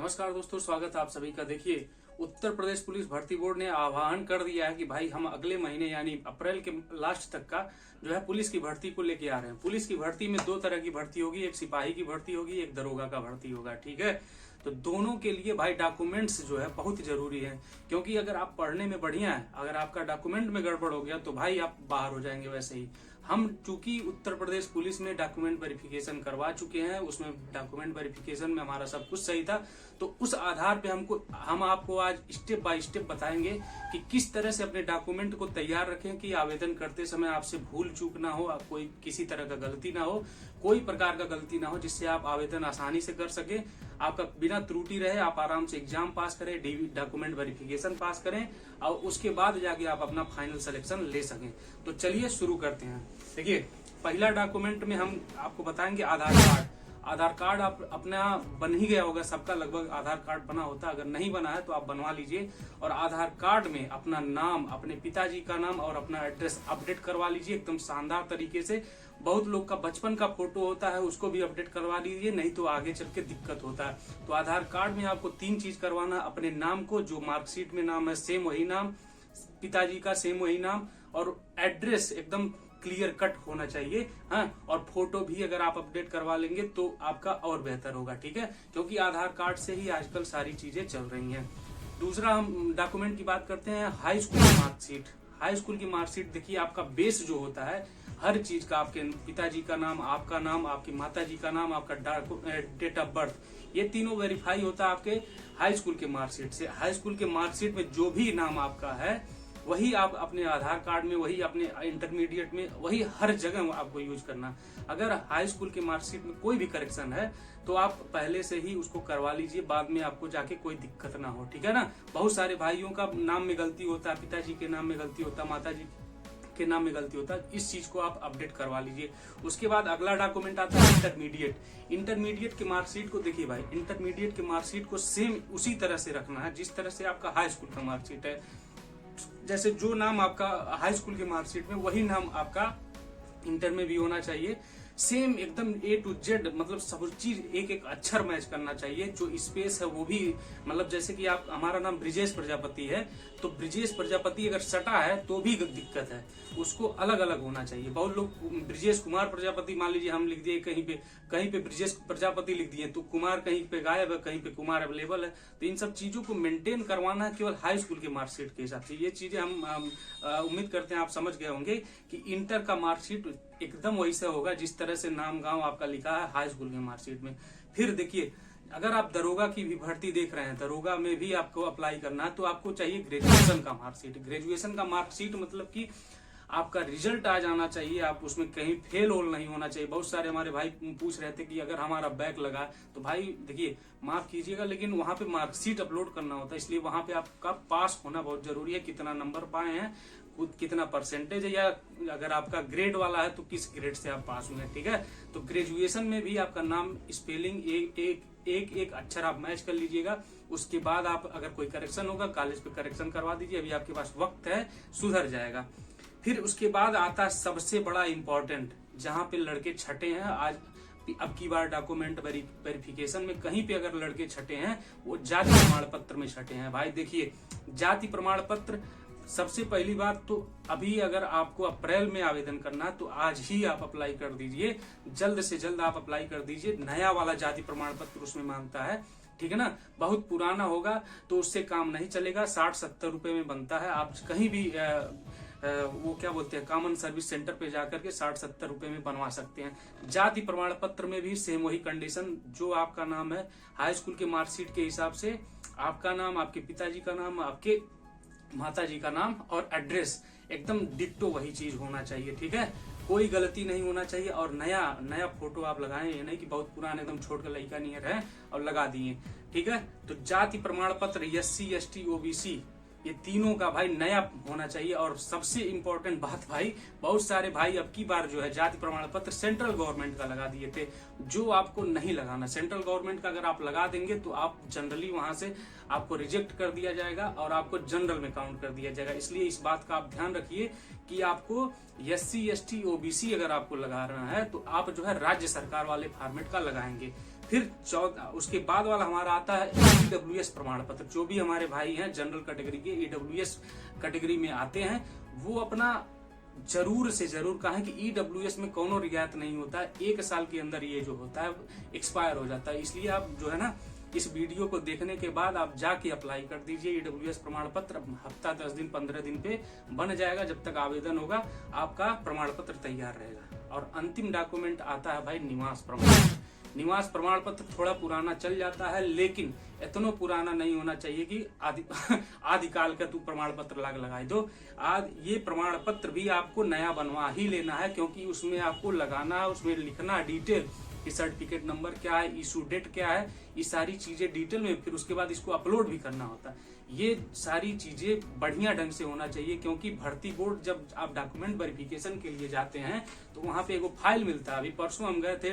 नमस्कार दोस्तों, स्वागत है आप सभी का। देखिए, उत्तर प्रदेश पुलिस भर्ती बोर्ड ने आह्वान कर दिया है कि भाई हम अगले महीने यानी अप्रैल के लास्ट तक का जो है पुलिस की भर्ती को लेके आ रहे हैं। पुलिस की भर्ती में दो तरह की भर्ती होगी, एक सिपाही की भर्ती होगी, एक दरोगा का भर्ती होगा। ठीक है, तो दोनों के लिए भाई डॉक्यूमेंट्स जो है बहुत जरूरी है, क्योंकि अगर आप पढ़ने में बढ़िया है, अगर आपका डॉक्यूमेंट में गड़बड़ हो गया तो भाई आप बाहर हो जाएंगे। वैसे ही हम चूंकि उत्तर प्रदेश पुलिस में डॉक्यूमेंट वेरिफिकेशन करवा चुके हैं, उसमें डॉक्यूमेंट वेरिफिकेशन में हमारा सब कुछ सही था, तो उस आधार पे हम आपको आज स्टेप बाय स्टेप बताएंगे कि किस तरह से अपने डॉक्यूमेंट को तैयार रखें कि आवेदन करते समय आपसे भूल चूक ना हो, कोई किसी तरह का गलती ना हो, कोई प्रकार का गलती ना हो, जिससे आप आवेदन आसानी से कर सके, आपका बिना त्रुटि रहे, आप आराम से एग्जाम पास करें, डॉक्यूमेंट वेरिफिकेशन पास करें और उसके बाद जाके आप अपना फाइनल सिलेक्शन ले सकें। तो चलिए शुरू करते हैं। देखिए, पहला डॉक्यूमेंट में हम आपको बताएंगे आधार कार्ड। आधार कार्ड आप अपना बन ही गया होगा, सबका लगभग आधार कार्ड बना होता है। अगर नहीं बना है तो आप बनवा लीजिए और आधार कार्ड में अपना नाम, अपने पिताजी का नाम और अपना एड्रेस अपडेट करवा लीजिए एकदम शानदार तरीके से। बहुत लोग का बचपन का फोटो होता है, उसको भी अपडेट करवा लीजिए, नहीं तो आगे चल के दिक्कत होता है। तो आधार कार्ड में आपको 3 चीज करवाना, अपने नाम को, जो मार्कशीट में नाम है सेम वही नाम, पिताजी का सेम वही नाम और एड्रेस एकदम क्लियर कट होना चाहिए। हाँ, और फोटो भी अगर आप अपडेट करवा लेंगे तो आपका और बेहतर होगा। ठीक है, क्योंकि आधार कार्ड से ही आजकल सारी चीजें चल रही हैं। दूसरा हम डॉक्यूमेंट की बात करते हैं, हाई स्कूल की मार्कशीट। हाई स्कूल की मार्कशीट देखिए, आपका बेस जो होता है हर चीज का, आपके पिताजी का नाम, आपका नाम, आपकी माताजी का नाम, आपका डेट ऑफ बर्थ, ये तीनों वेरीफाई होता है आपके हाई स्कूल के मार्कशीट से। हाई स्कूल के मार्कशीट में जो भी नाम आपका है वही आप अपने आधार कार्ड में, वही अपने इंटरमीडिएट में, वही हर जगह आपको यूज करना। अगर हाई स्कूल के मार्कशीट में कोई भी करेक्शन है तो आप पहले से ही उसको करवा लीजिए, बाद में आपको जाके कोई दिक्कत ना हो। ठीक है ना, बहुत सारे भाइयों का नाम में गलती होता है, पिताजी के नाम में गलती होता है, माताजी के नाम में गलती होता है, इस चीज को आप अपडेट करवा लीजिए। उसके बाद अगला डॉक्यूमेंट आता है इंटरमीडिएट। इंटरमीडिएट के मार्कशीट को देखिए भाई, इंटरमीडिएट के मार्कशीट को सेम उसी तरह से रखना है जिस तरह से आपका हाई स्कूल का मार्कशीट है। जैसे जो नाम आपका हाई स्कूल के मार्कशीट में, वही नाम आपका इंटर में भी होना चाहिए। सेम एकदम A to Z, मतलब सब चीज एक एक अक्षर मैच करना चाहिए। जो स्पेस है वो भी, मतलब जैसे कि आप, हमारा नाम ब्रिजेश प्रजापति है तो ब्रिजेश प्रजापति अगर सटा है तो भी दिक्कत है, उसको अलग अलग होना चाहिए। बहुत लोग ब्रिजेश कुमार प्रजापति मान लीजिए हम लिख दिए, कहीं पे ब्रिजेश प्रजापति लिख दिए तो कुमार कहीं पे गायब है, कहीं पे कुमार अवेलेबल है। तो इन सब चीजों को मेंटेन करवाना है केवल हाई स्कूल के मार्कशीट के हिसाब से। ये चीजें हम उम्मीद करते हैं आप समझ गए होंगे कि इंटर का मार्कशीट एकदम वैसा होगा जिस तरह से नाम गांव आपका लिखा है हाई स्कूल के मार्कशीट में। फिर देखिए, अगर आप दरोगा की भी भर्ती देख रहे हैं, दरोगा में भी आपको अप्लाई करना है, तो आपको चाहिए ग्रेजुएशन का मार्कशीट। ग्रेजुएशन का मार्कशीट मतलब कि आपका रिजल्ट आ जाना चाहिए, आप उसमें कहीं फेल होल नहीं होना चाहिए। बहुत सारे हमारे भाई पूछ रहे थे कि अगर हमारा बैक लगा, तो भाई देखिए माफ कीजिएगा लेकिन वहां पे मार्कशीट अपलोड करना होता है, इसलिए वहां पे आपका पास होना बहुत जरूरी है। कितना नंबर पाए हैं, कितना परसेंटेज है, या अगर आपका ग्रेड वाला है तो किस ग्रेड से आप पास हुए हैं। ठीक है, तो ग्रेजुएशन में भी आपका नाम स्पेलिंग एक अक्षर आप मैच कर लीजिएगा। उसके बाद आप अगर कोई करेक्शन होगा कॉलेज पे करेक्शन करवा दीजिए, अभी आपके पास वक्त है, सुधर जाएगा। फिर उसके बाद आता है सबसे बड़ा इंपॉर्टेंट, जहां पे लड़के छठे हैं। आज अब की बार डॉक्यूमेंट वेरिफिकेशन में कहीं पे अगर लड़के छठे हैं, वो जाति प्रमाण पत्र में छठे हैं। भाई देखिए, जाति प्रमाण पत्र सबसे पहली बात तो अभी अगर आपको अप्रैल में आवेदन करना है तो आज ही आप अप्लाई कर दीजिए, जल्द से जल्द आप अप्लाई कर दीजिए। नया वाला जाति प्रमाण पत्र उसमें मांगता है, ठीक है ना। बहुत पुराना होगा तो उससे काम नहीं चलेगा, 60-70 रुपए में बनता है। आप कहीं भी वो क्या बोलते हैं, कॉमन सर्विस सेंटर पे जाकर के 60-70 रुपए में बनवा सकते हैं। जाति प्रमाण पत्र में भी सेम वही कंडीशन, जो आपका नाम है हाई स्कूल के मार्कशीट के हिसाब से, आपका नाम, आपके पिताजी का नाम, आपके माताजी का नाम और एड्रेस एकदम डिट्टो वही चीज होना चाहिए। ठीक है, कोई गलती नहीं होना चाहिए। और नया फोटो आप लगाएं, ये नहीं कि बहुत पुराने एकदम छोट का लड़का नहीं है और लगा दिए। ठीक है, तो जाति प्रमाण पत्र SC ST OBC ये तीनों का भाई नया होना चाहिए। और सबसे इम्पोर्टेंट बात भाई, बहुत सारे भाई अब की बार जो है जाति प्रमाण पत्र सेंट्रल गवर्नमेंट का लगा दिए थे, जो आपको नहीं लगाना। सेंट्रल गवर्नमेंट का अगर आप लगा देंगे तो आप जनरली वहां से आपको रिजेक्ट कर दिया जाएगा और आपको जनरल में काउंट कर दिया जाएगा। इसलिए इस बात का आप ध्यान रखिए कि आपको SC ST OBC अगर आपको लगा रहा है तो आप जो है राज्य सरकार वाले फॉर्मेट का लगाएंगे। फिर उसके बाद वाला हमारा आता है ईडब्ल्यूएस प्रमाण पत्र। जो भी हमारे भाई हैं जनरल कैटेगरी के ईडब्ल्यूएस कैटेगरी में आते हैं, वो अपना जरूर से जरूर कहें कि ईडब्ल्यूएस में कोनो रियायत नहीं होता है, 1 साल के अंदर ये जो होता है एक्सपायर हो जाता है। इसलिए आप जो है ना, इस वीडियो को देखने के बाद आप जाके अप्लाई कर दीजिए ईडब्ल्यूएस प्रमाण पत्र। हफ्ता 10 दिन 15 दिन पे बन जाएगा। जब तक आवेदन होगा आपका प्रमाण पत्र तैयार रहेगा। और अंतिम डॉक्यूमेंट आता है भाई निवास प्रमाण पत्र। निवास प्रमाण पत्र थोड़ा पुराना चल जाता है, लेकिन इतना पुराना नहीं होना चाहिए कि आदिकाल का तू प्रमाण पत्र लगाई दो। आज ये प्रमाण पत्र भी आपको नया बनवा ही लेना है, क्योंकि उसमें आपको लगाना, उसमें लिखना डिटेल कि सर्टिफिकेट नंबर क्या है, इशू डेट क्या है, ये सारी चीजें डिटेल में। फिर उसके बाद इसको अपलोड भी करना होता है। ये सारी चीजें बढ़िया ढंग से होना चाहिए, क्योंकि भर्ती बोर्ड जब आप डॉक्यूमेंट वेरिफिकेशन के लिए जाते हैं तो वहां पे एगो फाइल मिलता है। अभी परसों हम गए थे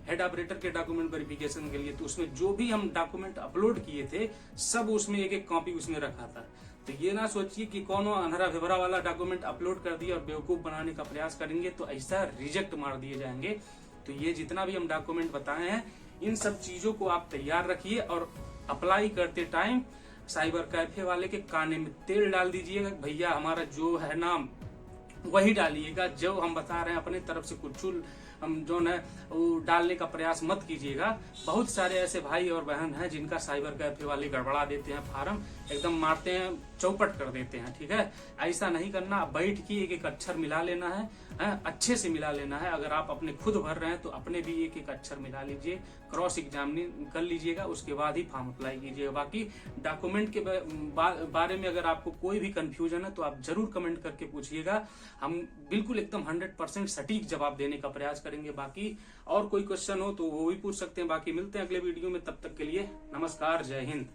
हेड ऑपरेटर के डॉक्यूमेंट वेरिफिकेशन के लिए, तो उसमें जो भी हम डॉक्यूमेंट अपलोड किए थे सब उसमें एक एक कॉपी उसमें रखा था। तो ये ना सोचिए कि कोनो अंधरा भेबरा वाला डॉक्यूमेंट अपलोड कर दिया और बेवकूफ बनाने का प्रयास करेंगे तो ऐसा रिजेक्ट मार दिए जाएंगे। तो ये जितना भी हम डॉक्यूमेंट बताए हैं, इन सब चीजों को आप तैयार रखिए और अप्लाई करते टाइम साइबर कैफे वाले के काने में तेल डाल दीजिएगा। भैया हमारा जो है नाम वही डालिएगा, जो हम बता रहे हैं अपने तरफ से कुछ हम जो है वो डालने का प्रयास मत कीजिएगा। बहुत सारे ऐसे भाई और बहन हैं जिनका साइबर कैफे वाले गड़बड़ा देते हैं, फार्म एकदम मारते हैं, चौपट कर देते हैं। ठीक है, ऐसा नहीं करना। बैठ के एक एक अक्षर मिला लेना है, अच्छे से मिला लेना है। अगर आप अपने खुद भर रहे हैं तो अपने भी एक एक अक्षर मिला लीजिए, क्रॉस एग्जामिनिंग कर लीजिएगा, उसके बाद ही फॉर्म अप्लाई कीजिएगा। बाकी डॉक्यूमेंट के बारे में अगर आपको कोई भी कंफ्यूजन है तो आप जरूर कमेंट करके पूछिएगा। हम बिल्कुल एकदम 100% सटीक जवाब देने का प्रयास करेंगे। बाकी और कोई क्वेश्चन हो तो वो भी पूछ सकते हैं। बाकी मिलते हैं अगले वीडियो में, तब तक के लिए नमस्कार, जय हिंद।